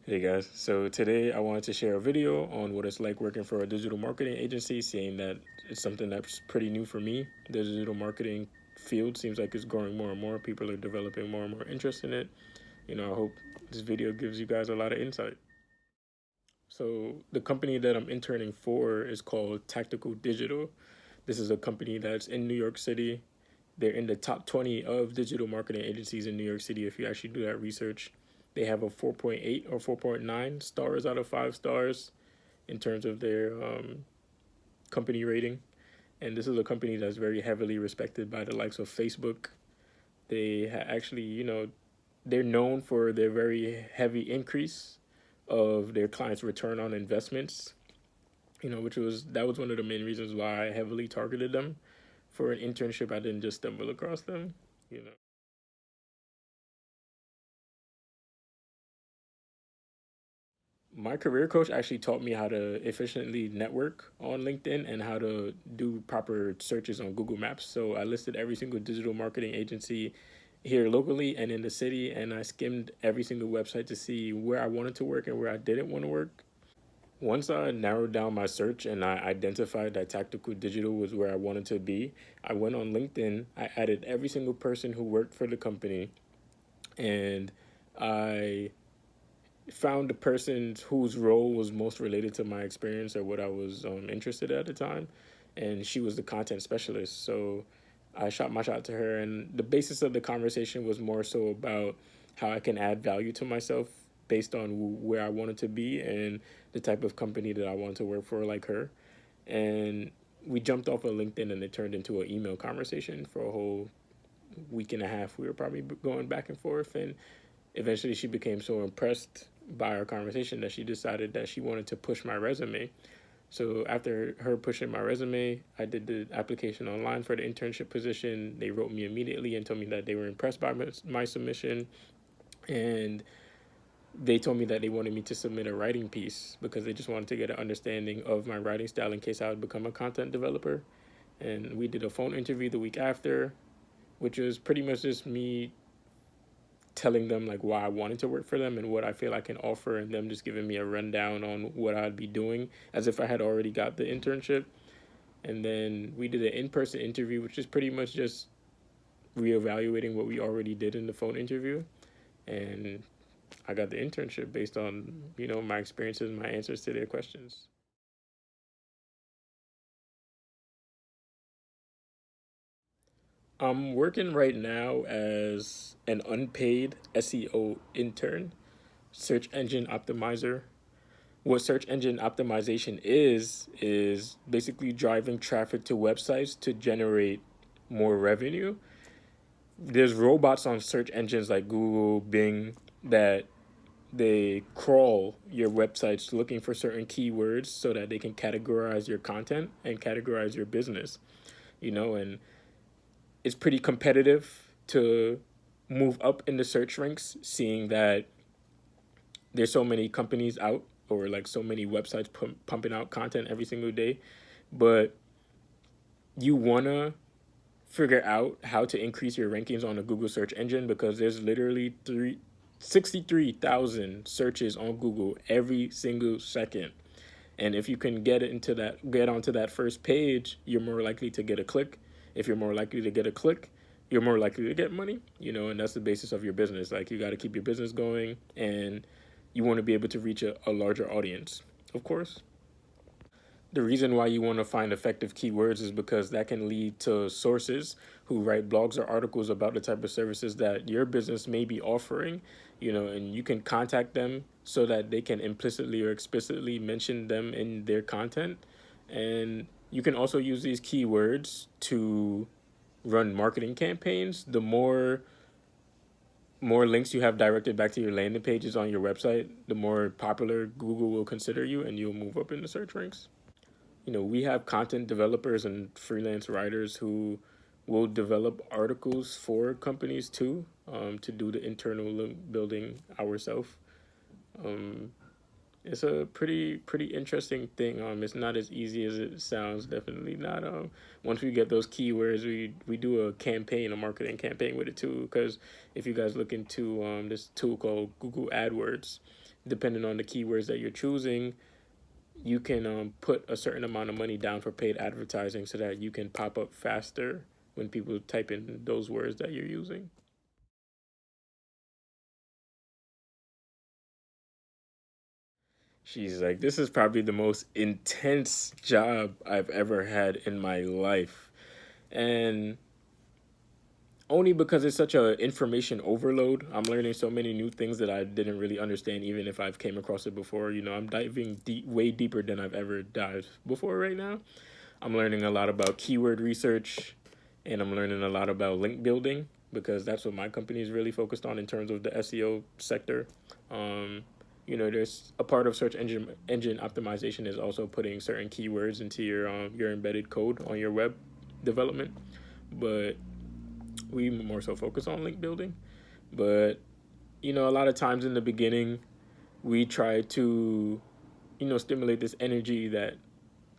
Hey guys, so today I wanted to share a video on what it's like working for a digital marketing agency, seeing that it's something that's pretty new for me. The digital marketing field seems like it's growing more and more. People are developing more and more interest in it. I hope this video gives you guys a lot of insight. So, the company that I'm interning for is called Tactical Digital. This is a company that's in New York City. They're in the top 20 of digital marketing agencies in New York City if you actually do that research. They have a 4.8 or 4.9 stars out of 5 stars in terms of their company rating. And this is a company that's very heavily respected by the likes of Facebook. They actually, they're known for their very heavy increase of their clients' return on investments. Which was that was one of the main reasons why I heavily targeted them for an internship. I didn't just stumble across them. You know. My career coach actually taught me how to efficiently network on LinkedIn and how to do proper searches on Google Maps. So I listed every single digital marketing agency here locally and in the city, and I skimmed every single website to see where I wanted to work and where I didn't want to work. Once I narrowed down my search and I identified that tactical digital was where I wanted to be, I went on LinkedIn. I added every single person who worked for the company, and I found the person whose role was most related to my experience or what I was interested in at the time, and she was the content specialist. So I shot my shot to her, and the basis of the conversation was more so about how I can add value to myself based on where I wanted to be and the type of company that I wanted to work for, like her. And we jumped off of LinkedIn, and it turned into an email conversation for a whole week and a half. We were probably going back and forth, and eventually she became so impressed by our conversation that she decided that she wanted to push my resume. So after her pushing my resume, I did the application online for the internship position. They wrote me immediately and told me that they were impressed by my submission, and they told me that they wanted me to submit a writing piece because they just wanted to get an understanding of my writing style in case I would become a content developer. And we did a phone interview the week after, which was pretty much just me telling them like why I wanted to work for them and what I feel I can offer, and them just giving me a rundown on what I'd be doing as if I had already got the internship. And then we did an in-person interview, which is pretty much just reevaluating what we already did in the phone interview. And I got the internship based on, my experiences, my answers to their questions. I'm working right now as an unpaid SEO intern, search engine optimizer. What search engine optimization is basically driving traffic to websites to generate more revenue. There's robots on search engines like Google, Bing, that they crawl your websites looking for certain keywords so that they can categorize your content and categorize your business. And it's pretty competitive to move up in the search ranks, seeing that there's so many companies out, or like so many websites pumping out content every single day. But you want to figure out how to increase your rankings on the Google search engine, because there's literally 63,000 searches on Google every single second. And if you can get onto that first page, you're more likely to get a click. If you're more likely to get a click, you're more likely to get money, and that's the basis of your business. Like, you got to keep your business going, and you want to be able to reach a larger audience, of course. The reason why you want to find effective keywords is because that can lead to sources who write blogs or articles about the type of services that your business may be offering, and you can contact them so that they can implicitly or explicitly mention them in their content. And you can also use these keywords to run marketing campaigns. The more links you have directed back to your landing pages on your website, the more popular Google will consider you, and you'll move up in the search ranks. We have content developers and freelance writers who will develop articles for companies too, to do the internal building ourselves. Um, it's a pretty interesting thing. It's not as easy as it sounds. Definitely not. Once we get those keywords, we do a campaign, a marketing campaign with it too. Because if you guys look into this tool called Google AdWords, depending on the keywords that you're choosing, you can put a certain amount of money down for paid advertising so that you can pop up faster when people type in those words that you're using. She's like, this is probably the most intense job I've ever had in my life. And only because it's such a information overload. I'm learning so many new things that I didn't really understand, even if I've came across it before. I'm diving way deeper than I've ever dived before right now. I'm learning a lot about keyword research, and I'm learning a lot about link building because that's what my company is really focused on in terms of the SEO sector. Um, there's a part of search engine optimization is also putting certain keywords into your embedded code on your web development, but we more so focus on link building. But a lot of times in the beginning, we try to stimulate this energy that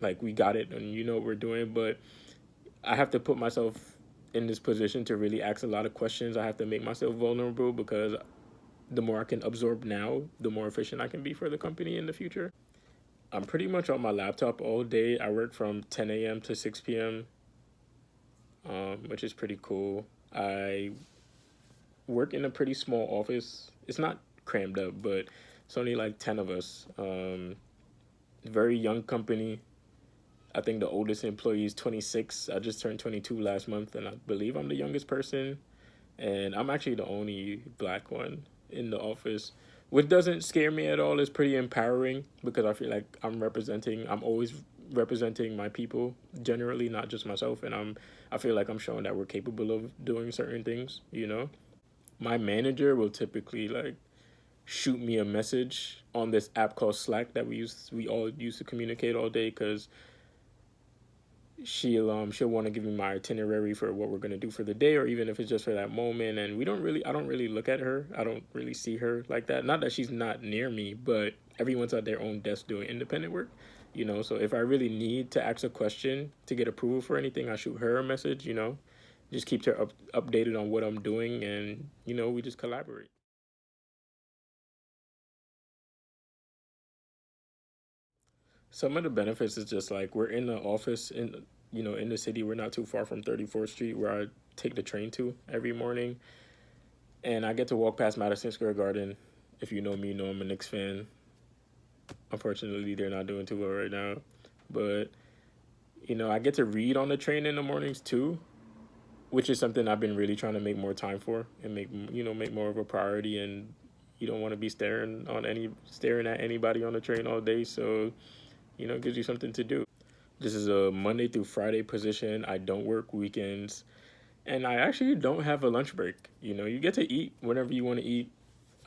like we got it and what we're doing, but I have to put myself in this position to really ask a lot of questions. I have to make myself vulnerable because the more I can absorb now, the more efficient I can be for the company in the future. I'm pretty much on my laptop all day. I work from 10 a.m. to 6 p.m., which is pretty cool. I work in a pretty small office. It's not crammed up, but it's only like 10 of us. Very young company. I think the oldest employee is 26. I just turned 22 last month, and I believe I'm the youngest person. And I'm actually the only black one in the office, which doesn't scare me at all. It's pretty empowering because I feel like I'm always representing my people generally, not just myself. And I feel like I'm showing that we're capable of doing certain things. My manager will typically like shoot me a message on this app called Slack that we all use to communicate all day because she'll want to give me my itinerary for what we're going to do for the day, or even if it's just for that moment. And I don't really look at her. I don't really see her like that. Not that she's not near me, but everyone's at their own desk doing independent work. So if I really need to ask a question to get approval for anything, I shoot her a message. Just keeps her updated on what I'm doing, and we just collaborate. Some of the benefits is just like we're in the office in the city. We're not too far from 34th Street, where I take the train to every morning, and I get to walk past Madison Square Garden. If you know me, you know I'm a Knicks fan. Unfortunately, they're not doing too well right now, but I get to read on the train in the mornings too, which is something I've been really trying to make more time for and make more of a priority. And you don't want to be staring at anybody on the train all day, so it gives you something to do. This is a Monday through Friday position. I don't work weekends. And I actually don't have a lunch break. You get to eat whenever you want to eat.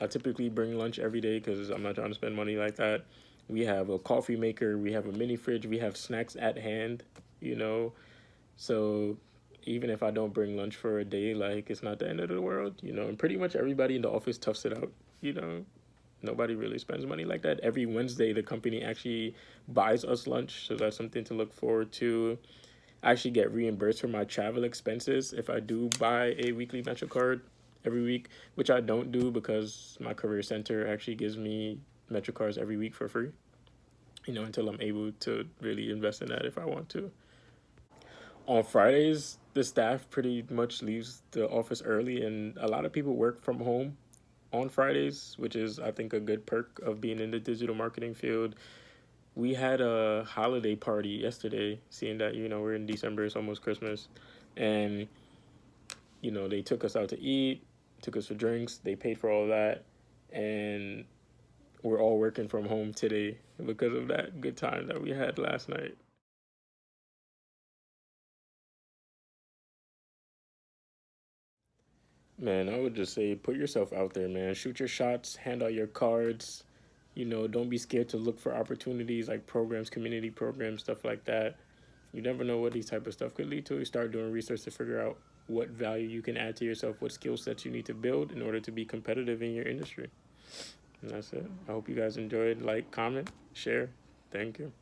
I typically bring lunch every day because I'm not trying to spend money like that. We have a coffee maker. We have a mini fridge. We have snacks at hand, you know. So even if I don't bring lunch for a day, like it's not the end of the world. And pretty much everybody in the office toughs it out. Nobody really spends money like that. Every Wednesday, the company actually buys us lunch, so that's something to look forward to. I actually get reimbursed for my travel expenses if I do buy a weekly Metro card every week, which I don't do because my career center actually gives me Metro cards every week for free. Until I'm able to really invest in that if I want to. On Fridays, the staff pretty much leaves the office early, and a lot of people work from home on Fridays, which is, I think, a good perk of being in the digital marketing field. We had a holiday party yesterday, seeing that, we're in December, it's almost Christmas. And, they took us out to eat, took us for drinks, they paid for all that. And we're all working from home today because of that good time that we had last night. Man, I would just say put yourself out there, man. Shoot your shots, hand out your cards. Don't be scared to look for opportunities like programs, community programs, stuff like that. You never know what these type of stuff could lead to. You start doing research to figure out what value you can add to yourself, what skill sets you need to build in order to be competitive in your industry. And that's it. I hope you guys enjoyed. Like, comment, share. Thank you.